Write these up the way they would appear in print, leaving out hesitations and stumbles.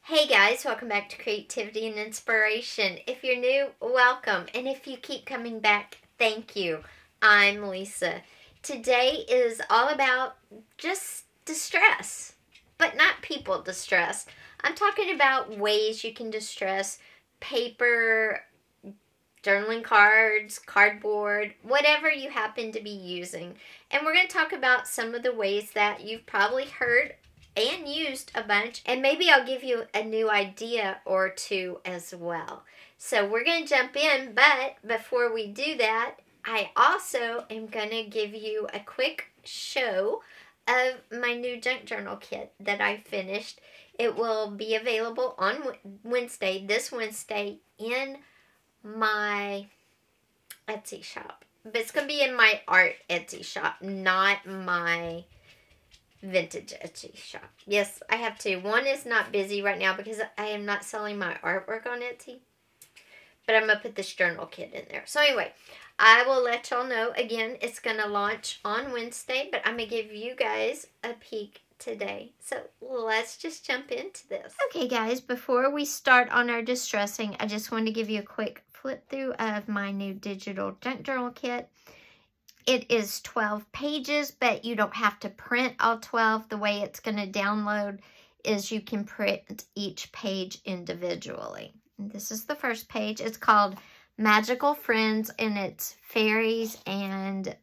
Hey guys, welcome back to Creativity and Inspiration. If you're new, welcome. And if you keep coming back, thank you. I'm Lisa. Today is all about just distress, but not people distress. I'm talking about ways you can distress paper, journaling cards, cardboard, whatever you happen to be using. And we're going to talk about some of the ways that you've probably heard and used a bunch, and maybe I'll give you a new idea or two as well. So we're going to jump in, but before we do that, I also am going to give you a quick show of my new junk journal kit that I finished. It will be available on Wednesday, this Wednesday, in my Etsy shop. But it's going to be in my art Etsy shop, not my vintage Etsy shop. Yes, I have two. One is not busy right now because I am not selling my artwork on Etsy. But I'm going to put this journal kit in there. So anyway, I will let y'all know. Again, it's going to launch on Wednesday, but I'm going to give you guys a peek today. So let's just jump into this. Okay, guys, before we start on our distressing, I just want to give you a quick flip through of my new digital junk journal kit. It is 12 pages, but you don't have to print all 12. The way it's going to download is you can print each page individually. And this is the first page. It's called Magical Friends, and it's fairies and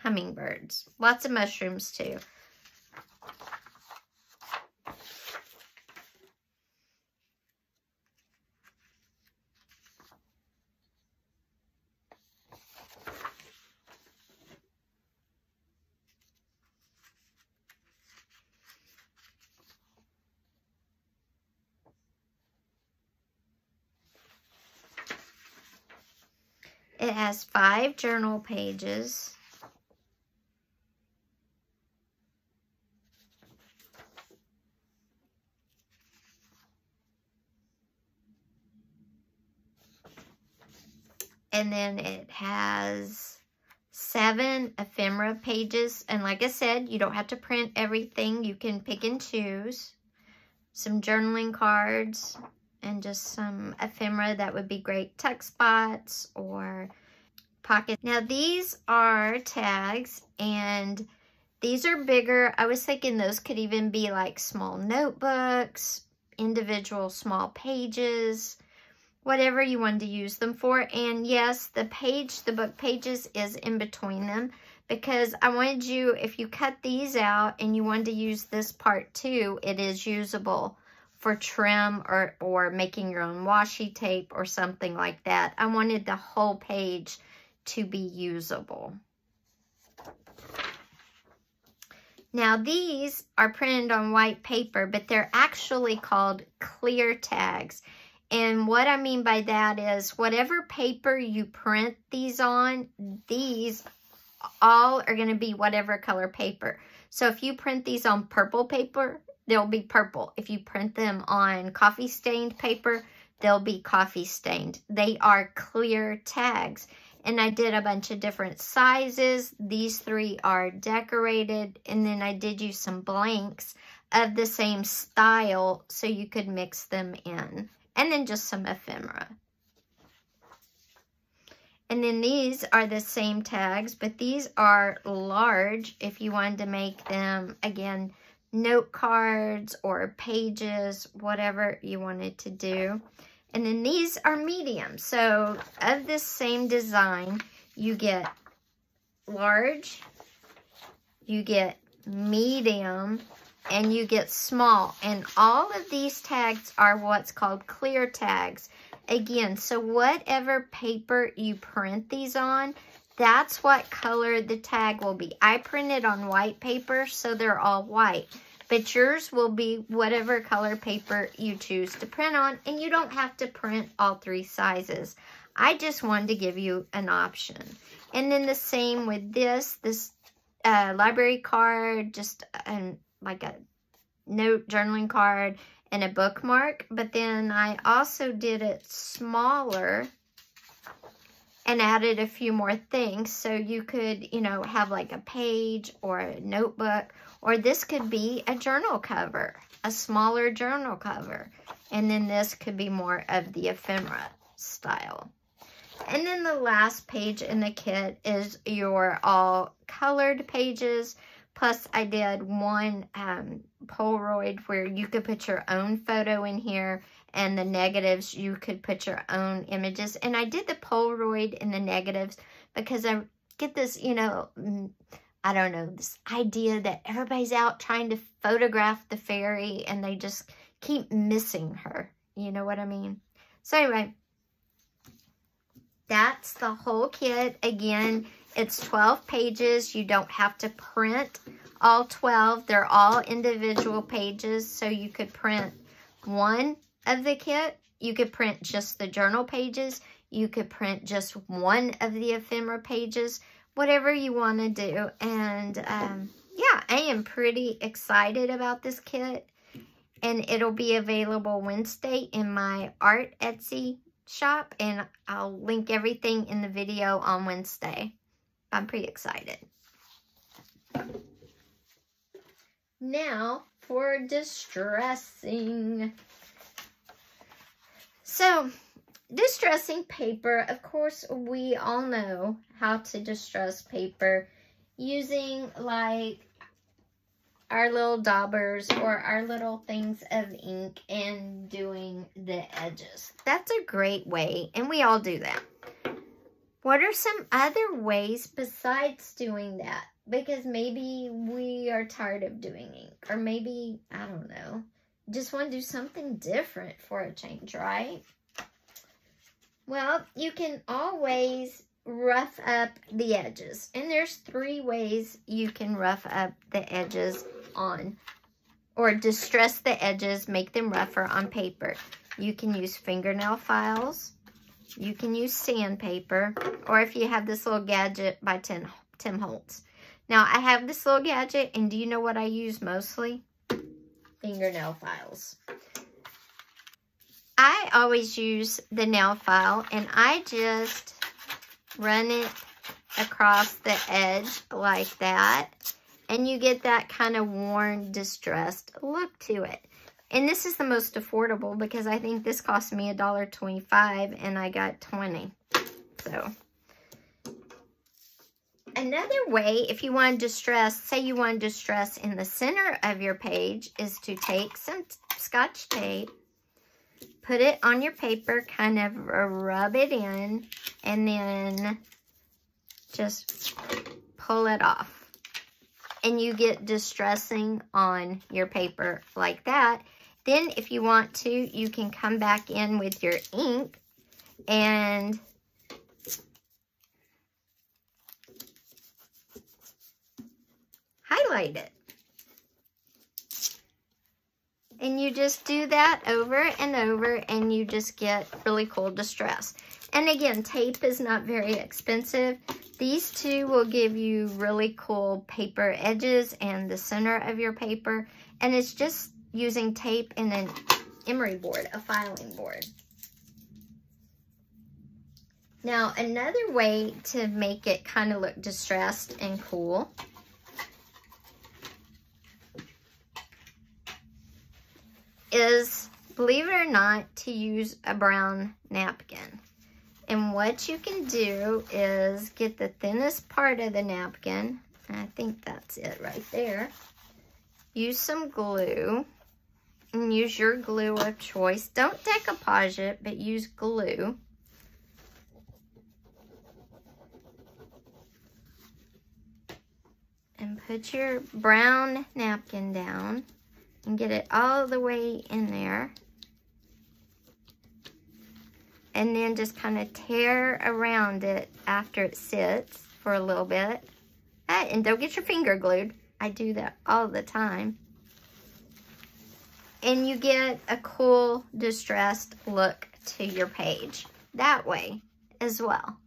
hummingbirds. Lots of mushrooms, too. It has 5 journal pages. And then it has 7 ephemera pages. And like I said, you don't have to print everything. You can pick and choose. Some journaling cards and just some ephemera that would be great tuck spots or pockets. Now these are tags, and these are bigger. I was thinking those could even be like small notebooks, individual small pages, whatever you wanted to use them for. And yes, the book pages is in between them, because I wanted you, if you cut these out and you wanted to use this part too, it is usable for trim or making your own washi tape or something like that. I wanted the whole page to be usable. Now these are printed on white paper, but they're actually called clear tags. And what I mean by that is whatever paper you print these on, these all are going to be whatever color paper. So if you print these on purple paper, they'll be purple. If you print them on coffee stained paper, they'll be coffee stained. They are clear tags. And I did a bunch of different sizes. These 3 are decorated. And then I did use some blanks of the same style so you could mix them in. And then just some ephemera. And then these are the same tags, but these are large if you wanted to make them, again, note cards or pages, whatever you wanted to do. And then these are medium. So of this same design, you get large, you get medium, and you get small. And all of these tags are what's called clear tags. Again, so whatever paper you print these on, that's what color the tag will be. I printed on white paper, so they're all white. But yours will be whatever color paper you choose to print on, and you don't have to print all 3 sizes. I just wanted to give you an option. And then the same with this library card, just like a note journaling card and a bookmark. But then I also did it smaller and added a few more things. So you could, you know, have like a page or a notebook, or this could be a journal cover, a smaller journal cover. And then this could be more of the ephemera style. And then the last page in the kit is your all colored pages. Plus I did one Polaroid where you could put your own photo in here, and the negatives you could put your own images. And I did the Polaroid and the negatives because I get this, you know, I don't know, this idea that everybody's out trying to photograph the fairy and they just keep missing her. You know what I mean? So anyway, that's the whole kit. Again, it's 12 pages. You don't have to print all 12. They're all individual pages, so you could print one of the kit. You could print just the journal pages. You could print just one of the ephemera pages, whatever you want to do. And yeah, I am pretty excited about this kit. And it'll be available Wednesday in my art Etsy shop, and I'll link everything in the video on Wednesday. I'm pretty excited. Now for distressing. So, distressing paper, of course, we all know how to distress paper using like our little daubers or our little things of ink and doing the edges. That's a great way, and we all do that. What are some other ways besides doing that? Because maybe we are tired of doing ink, or maybe, I don't know, just want to do something different for a change, right? Well, you can always rough up the edges. And there's 3 ways you can rough up the edges on, or distress the edges, make them rougher on paper. You can use fingernail files. You can use sandpaper, or if you have this little gadget by Tim Holtz. Now, I have this little gadget, and do you know what I use mostly? Fingernail files. I always use the nail file, and I just run it across the edge like that, and you get that kind of worn, distressed look to it. And this is the most affordable because I think this cost me $1.25 and I got 20. So, another way, if you want to distress, say you want to distress in the center of your page, is to take some Scotch tape, put it on your paper, kind of rub it in, and then just pull it off. And you get distressing on your paper like that. Then if you want to, you can come back in with your ink and highlight it. And you just do that over and over, and you just get really cool distress. And again, tape is not very expensive. These 2 will give you really cool paper edges and the center of your paper. And it's just using tape and an emery board, a filing board. Now, another way to make it kind of look distressed and cool is, believe it or not, to use a brown napkin. And what you can do is get the thinnest part of the napkin. I think that's it right there. Use some glue. And use your glue of choice. Don't decoupage it, but use glue. And put your brown napkin down. And get it all the way in there. And then just kind of tear around it after it sits for a little bit. And don't get your finger glued. I do that all the time. And you get a cool, distressed look to your page that way as well.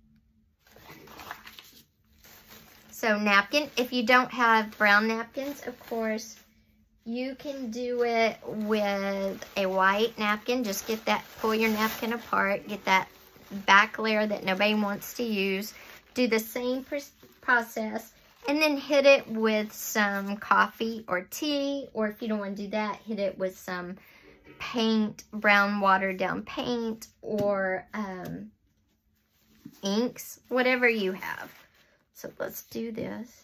So napkin, if you don't have brown napkins, of course, you can do it with a white napkin. Just get that, pull your napkin apart, get that back layer that nobody wants to use. Do the same process, and then hit it with some coffee or tea, or if you don't want to do that, hit it with some paint, brown watered down paint, or inks, whatever you have. So let's do this.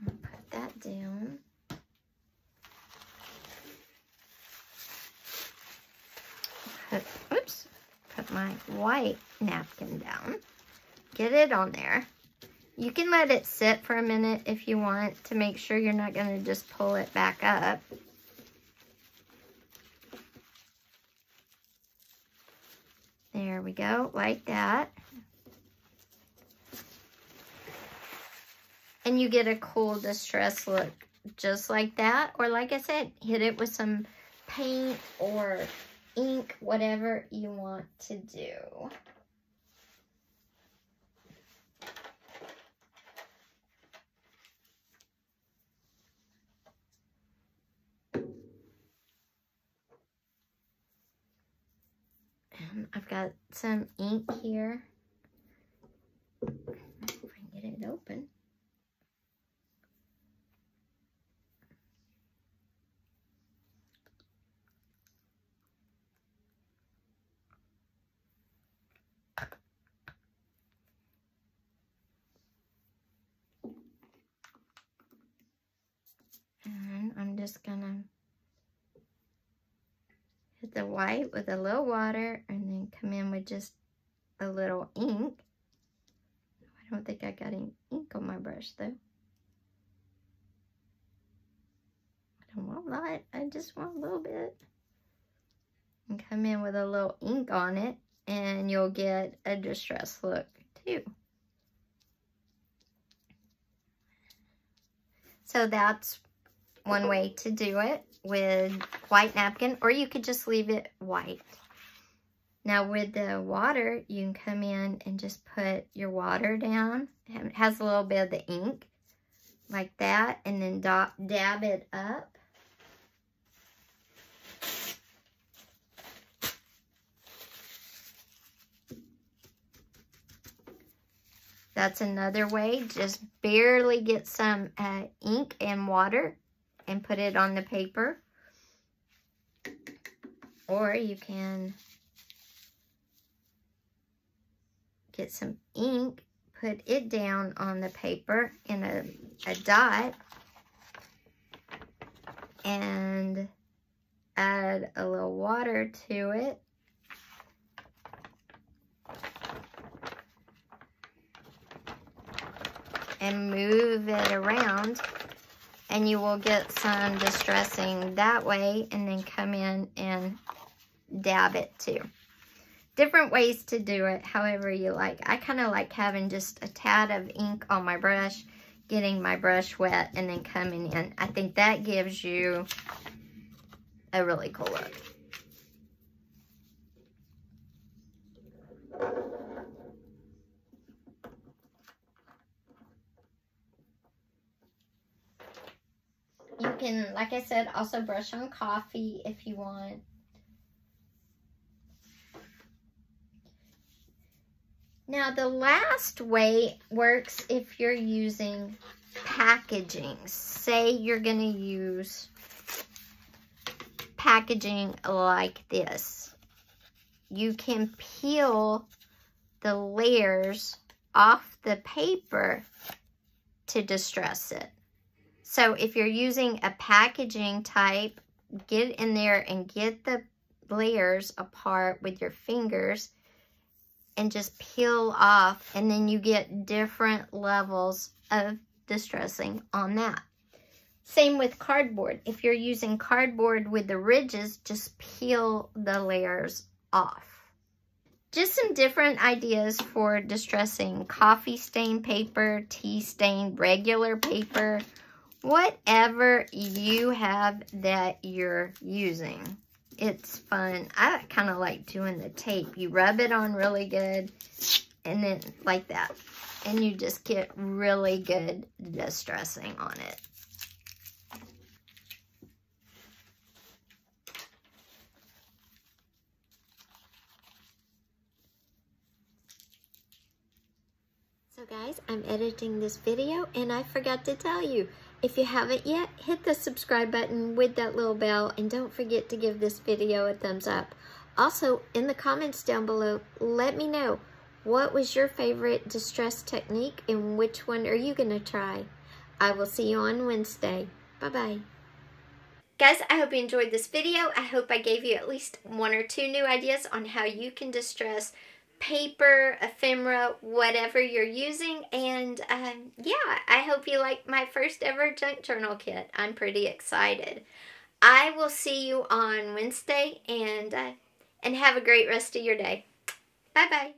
Put that down. Put my white napkin down. Get it on there. You can let it sit for a minute if you want to make sure you're not going to just pull it back up. There we go, like that. And you get a cool distress look just like that. Or like I said, hit it with some paint or ink, whatever you want to do. And I've got some ink here. If I can get it open. And I'm just gonna hit the white with a little water and then come in with just a little ink. I don't think I got any ink on my brush though. I don't want a lot, I just want a little bit. And come in with a little ink on it and you'll get a distressed look too. So that's one way to do it with white napkin, or you could just leave it white. Now with the water, you can come in and just put your water down. It has a little bit of the ink, like that, and then dab it up. That's another way. Just barely get some ink and water and put it on the paper. Or you can get some ink, put it down on the paper in a dot, and add a little water to it. And move it around, and you will get some distressing that way, and then come in and dab it too. Different ways to do it, however you like. I kind of like having just a tad of ink on my brush, getting my brush wet, and then coming in. I think that gives you a really cool look. You can, like I said, also brush on coffee if you want. Now, the last way works if you're using packaging. Say you're going to use packaging like this. You can peel the layers off the paper to distress it. So if you're using a packaging type, get in there and get the layers apart with your fingers and just peel off, and then you get different levels of distressing on that. Same with cardboard. If you're using cardboard with the ridges, just peel the layers off. Just some different ideas for distressing coffee stain paper, tea stain, regular paper, whatever you have that you're using. It's fun. I kind of like doing the tape. You rub it on really good, and then like that. And you just get really good distressing on it. So guys, I'm editing this video and I forgot to tell you, if you haven't yet, hit the subscribe button with that little bell and don't forget to give this video a thumbs up. Also, in the comments down below, let me know what was your favorite distress technique and which one are you gonna try. I will see you on Wednesday. Bye-bye. Guys, I hope you enjoyed this video. I hope I gave you at least 1 or 2 new ideas on how you can distress paper, ephemera, whatever you're using. And yeah, I hope you like my first ever junk journal kit. I'm pretty excited. I will see you on Wednesday, and have a great rest of your day. Bye-bye.